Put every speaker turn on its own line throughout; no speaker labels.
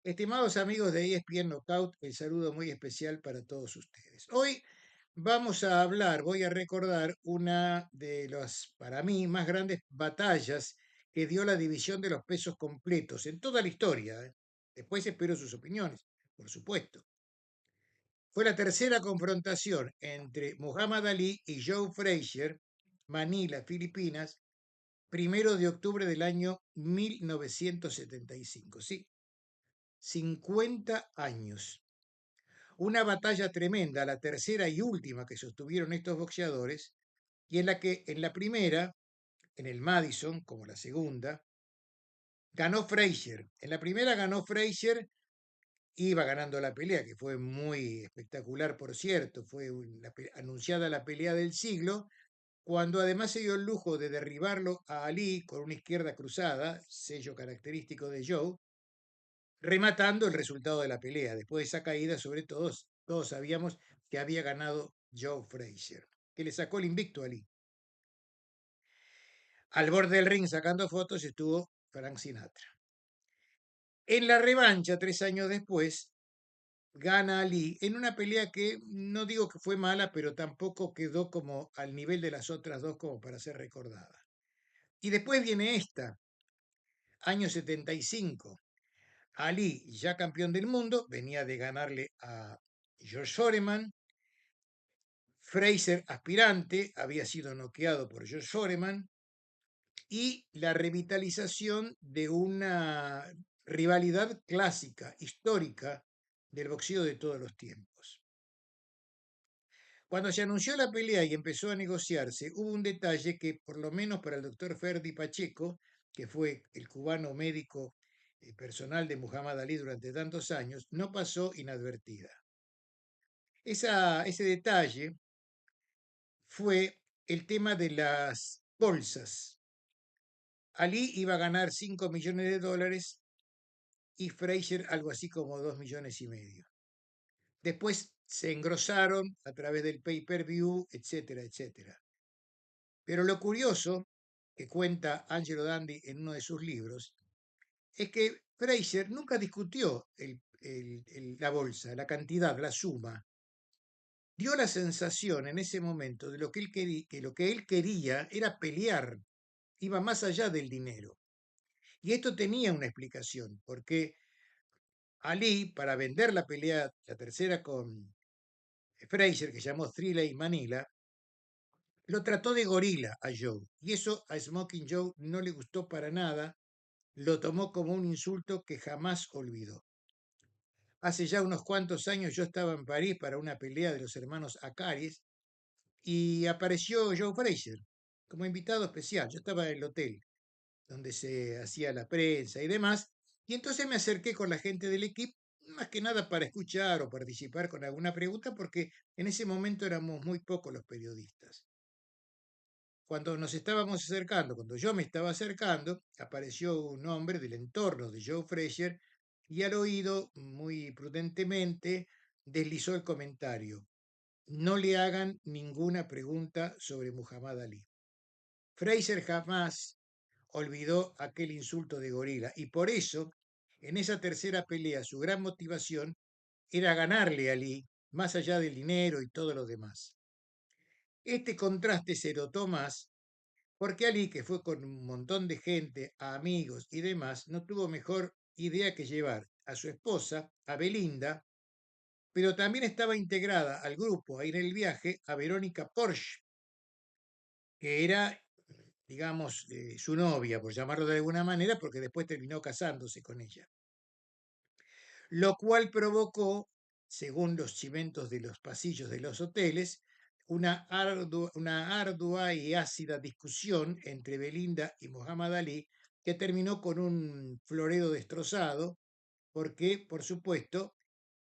Estimados amigos de ESPN Knockout, el saludo muy especial para todos ustedes. Hoy voy a recordar una de las, para mí, más grandes batallas que dio la división de los pesos completos en toda la historia. Después espero sus opiniones, por supuesto. Fue la tercera confrontación entre Muhammad Ali y Joe Frazier, Manila, Filipinas, 1 de octubre del año 1975. Sí, 50 años. Una batalla tremenda, la tercera y última que sostuvieron estos boxeadores, y en la que en la primera, en el Madison, como la segunda, ganó Frazier. En la primera ganó Frazier, iba ganando la pelea, que fue muy espectacular, por cierto, fue anunciada la pelea del siglo, cuando además se dio el lujo de derribarlo a Ali con una izquierda cruzada, sello característico de Joe, rematando el resultado de la pelea. Después de esa caída, sobre todo, todos sabíamos que había ganado Joe Frazier, que le sacó el invicto a Ali. Al borde del ring sacando fotos estuvo Frank Sinatra. En la revancha, 3 años después, gana Ali en una pelea que no digo que fue mala, pero tampoco quedó como al nivel de las otras dos como para ser recordada. Y después viene esta, año 75. Ali, ya campeón del mundo, venía de ganarle a George Foreman. Frazier, aspirante, había sido noqueado por George Foreman. Y la revitalización de una rivalidad clásica, histórica, del boxeo de todos los tiempos. Cuando se anunció la pelea y empezó a negociarse, hubo un detalle que, por lo menos para el doctor Ferdi Pacheco, que fue el cubano médico personal de Muhammad Ali durante tantos años, no pasó inadvertida. Ese detalle fue el tema de las bolsas. Ali iba a ganar 5 millones de dólares y Frazier algo así como 2,5 millones. Después se engrosaron a través del pay-per-view, etcétera, etcétera. Pero lo curioso que cuenta Angelo Dandy en uno de sus libros es que Frazier nunca discutió la bolsa, la cantidad, la suma. Dio la sensación en ese momento de que lo que él quería era pelear, iba más allá del dinero. Y esto tenía una explicación, porque Ali, para vender la pelea, la tercera con Frazier, que llamó Thriller y Manila, lo trató de gorila a Joe. Y eso a Smoking Joe no le gustó para nada, lo tomó como un insulto que jamás olvidó. Hace ya unos cuantos años yo estaba en París para una pelea de los hermanos Acaris y apareció Joe Frazier como invitado especial. Yo estaba en el hotel donde se hacía la prensa y demás, y entonces me acerqué con la gente del equipo, más que nada para escuchar o participar con alguna pregunta, porque en ese momento éramos muy pocos los periodistas. Cuando nos estábamos acercando, cuando yo me estaba acercando, apareció un hombre del entorno de Joe Frazier y al oído, muy prudentemente, deslizó el comentario: no le hagan ninguna pregunta sobre Muhammad Ali. Frazier jamás olvidó aquel insulto de gorila y por eso, en esa tercera pelea, su gran motivación era ganarle a Ali, más allá del dinero y todo lo demás. Este contraste se notó más porque Ali, que fue con un montón de gente, amigos y demás, no tuvo mejor idea que llevar a su esposa, a Belinda, pero también estaba integrada al grupo, a ir en el viaje, a Verónica Porsche, que era, digamos, su novia, por llamarlo de alguna manera, porque después terminó casándose con ella. Lo cual provocó, según los chimentos de los pasillos de los hoteles, una ardua y ácida discusión entre Belinda y Muhammad Ali, que terminó con un Florero destrozado, porque, por supuesto,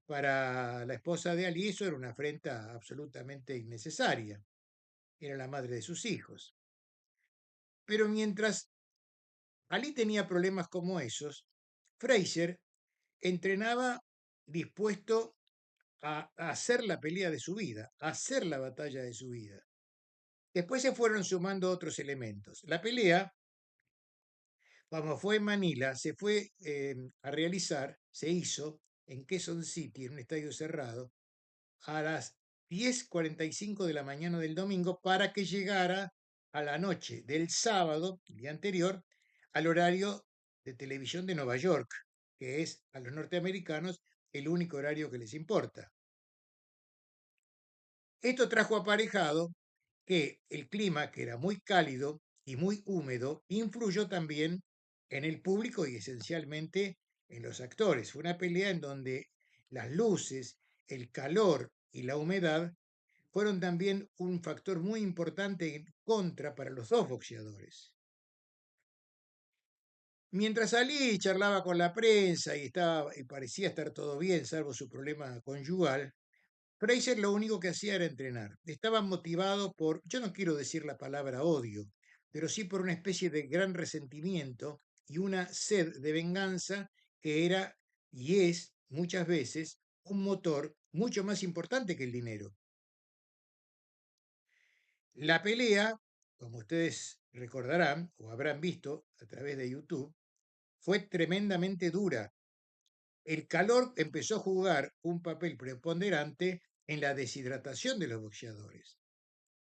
para la esposa de Ali eso era una afrenta absolutamente innecesaria. Era la madre de sus hijos. Pero mientras Ali tenía problemas como esos, Frazier entrenaba dispuesto a hacer la pelea de su vida, a hacer la batalla de su vida. Después se fueron sumando otros elementos. La pelea como fue en Manila, se fue a realizar, se hizo en Quezon City, en un estadio cerrado, a las 10:45 de la mañana del domingo para que llegara a la noche del sábado, el día anterior, al horario de televisión de Nueva York, que es a los norteamericanos el único horario que les importa. Esto trajo aparejado que el clima, que era muy cálido y muy húmedo, influyó también en el público y esencialmente en los actores. Fue una pelea en donde las luces, el calor y la humedad fueron también un factor muy importante en contra para los dos boxeadores. Mientras Ali charlaba con la prensa y parecía estar todo bien, salvo su problema conyugal, Fraser lo único que hacía era entrenar. Estaba motivado por, yo no quiero decir la palabra odio, pero sí por una especie de gran resentimiento y una sed de venganza que era y es muchas veces un motor mucho más importante que el dinero. La pelea, como ustedes recordarán o habrán visto a través de YouTube, fue tremendamente dura. El calor empezó a jugar un papel preponderante en la deshidratación de los boxeadores.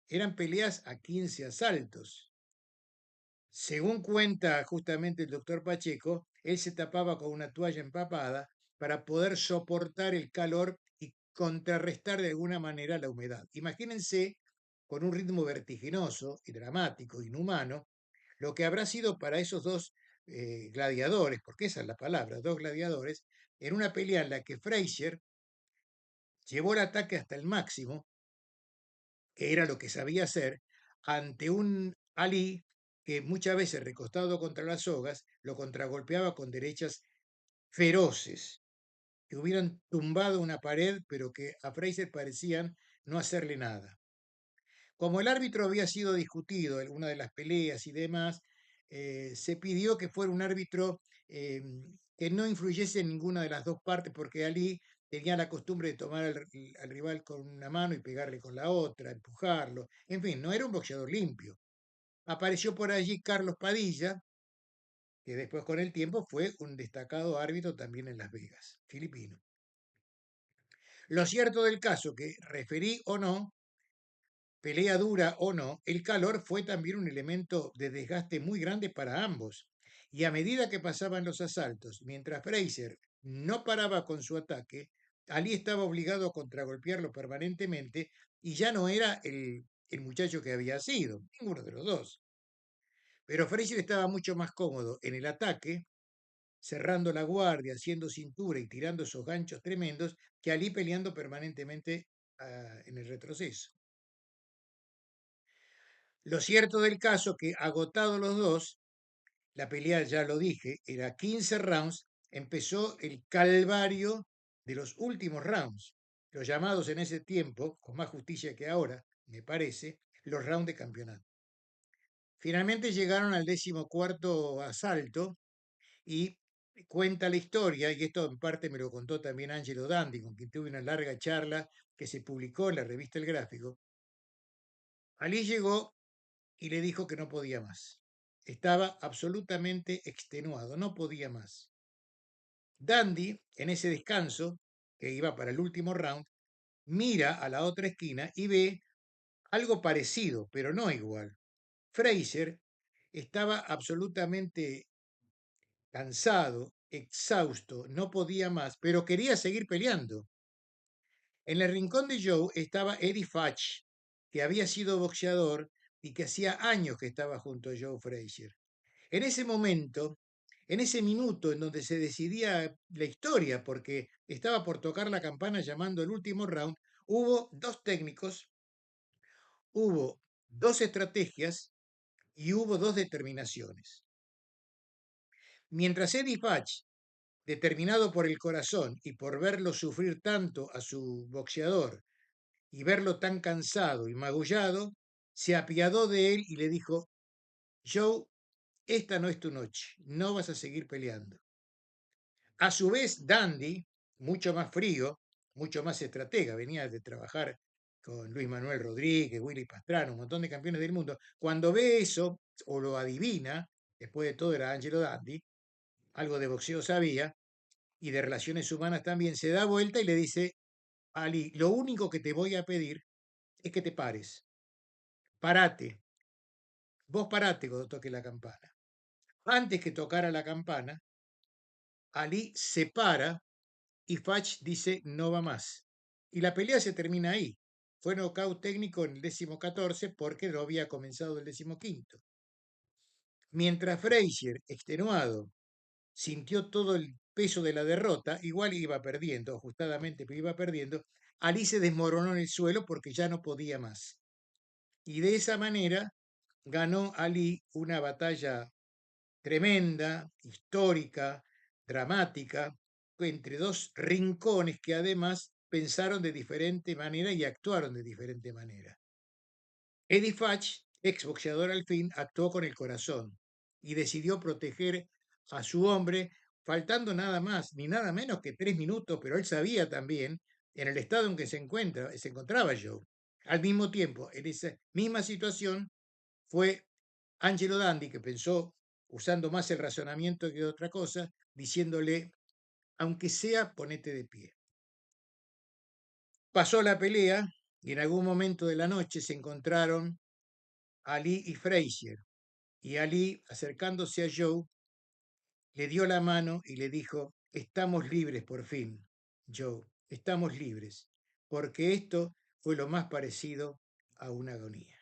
Eran peleas a 15 asaltos. Según cuenta justamente el doctor Pacheco, él se tapaba con una toalla empapada para poder soportar el calor y contrarrestar de alguna manera la humedad. Imagínense, con un ritmo vertiginoso y dramático, inhumano, lo que habrá sido para esos dos gladiadores, porque esa es la palabra, dos gladiadores, en una pelea en la que Frazier llevó el ataque hasta el máximo, que era lo que sabía hacer, ante un Ali que muchas veces recostado contra las sogas lo contragolpeaba con derechas feroces, que hubieran tumbado una pared, pero que a Fraser parecían no hacerle nada. Como el árbitro había sido discutido en una de las peleas y demás, se pidió que fuera un árbitro que no influyese en ninguna de las dos partes, porque Ali tenía la costumbre de tomar al rival con una mano y pegarle con la otra, empujarlo. En fin, no era un boxeador limpio. Apareció por allí Carlos Padilla, que después con el tiempo fue un destacado árbitro también en Las Vegas, filipino. Lo cierto del caso, que referí o no, pelea dura o no, el calor fue también un elemento de desgaste muy grande para ambos. Y a medida que pasaban los asaltos, mientras Fraser no paraba con su ataque, Ali estaba obligado a contragolpearlo permanentemente y ya no era el muchacho que había sido, ninguno de los dos. Pero Fraser estaba mucho más cómodo en el ataque, cerrando la guardia, haciendo cintura y tirando esos ganchos tremendos, que Ali peleando permanentemente en el retroceso. Lo cierto del caso que agotados los dos, la pelea ya lo dije, era 15 rounds, empezó el calvario de los últimos rounds, los llamados en ese tiempo, con más justicia que ahora, me parece, los rounds de campeonato. Finalmente llegaron al 14º asalto y cuenta la historia, y esto en parte me lo contó también Angelo Dandi, con quien tuve una larga charla que se publicó en la revista El Gráfico. Ali llegó y le dijo que no podía más. Estaba absolutamente extenuado, no podía más. Dandy, en ese descanso, que iba para el último round, mira a la otra esquina y ve algo parecido, pero no igual. Fraser estaba absolutamente cansado, exhausto, no podía más, pero quería seguir peleando. En el rincón de Joe estaba Eddie Futch, que había sido boxeador y que hacía años que estaba junto a Joe Frazier. En ese momento, en ese minuto en donde se decidía la historia, porque estaba por tocar la campana llamando el último round, hubo dos técnicos, hubo dos estrategias y hubo dos determinaciones. Mientras Eddie Futch, determinado por el corazón y por verlo sufrir tanto a su boxeador y verlo tan cansado y magullado, se apiadó de él y le dijo: Joe, esta no es tu noche, no vas a seguir peleando. A su vez, Dandy, mucho más frío, mucho más estratega, venía de trabajar con Luis Manuel Rodríguez, Willy Pastrana, un montón de campeones del mundo, cuando ve eso o lo adivina, después de todo era Angelo Dandy, algo de boxeo sabía y de relaciones humanas también, se da vuelta y le dice a Ali, lo único que te voy a pedir es que te pares, parate, vos parate cuando toque la campana. Antes que tocara la campana, Ali se para y Fach dice no va más. Y la pelea se termina ahí. Fue nocaut técnico en el 14º porque no había comenzado el 15º. Mientras Frazier, extenuado, sintió todo el peso de la derrota, igual iba perdiendo, ajustadamente, pero iba perdiendo, Ali se desmoronó en el suelo porque ya no podía más. Y de esa manera ganó Ali una batalla tremenda, histórica, dramática, entre dos rincones que además pensaron de diferente manera y actuaron de diferente manera. Eddie Fatch, ex boxeador al fin, actuó con el corazón y decidió proteger a su hombre, faltando nada más ni nada menos que 3 minutos, pero él sabía también en el estado en que se encontraba Joe. Al mismo tiempo, en esa misma situación, fue Angelo Dandy que pensó, usando más el razonamiento que otra cosa, diciéndole, aunque sea, ponete de pie. Pasó la pelea y en algún momento de la noche se encontraron Ali y Frazier. Y Ali, acercándose a Joe, le dio la mano y le dijo, estamos libres por fin, Joe, estamos libres, porque esto fue lo más parecido a una agonía.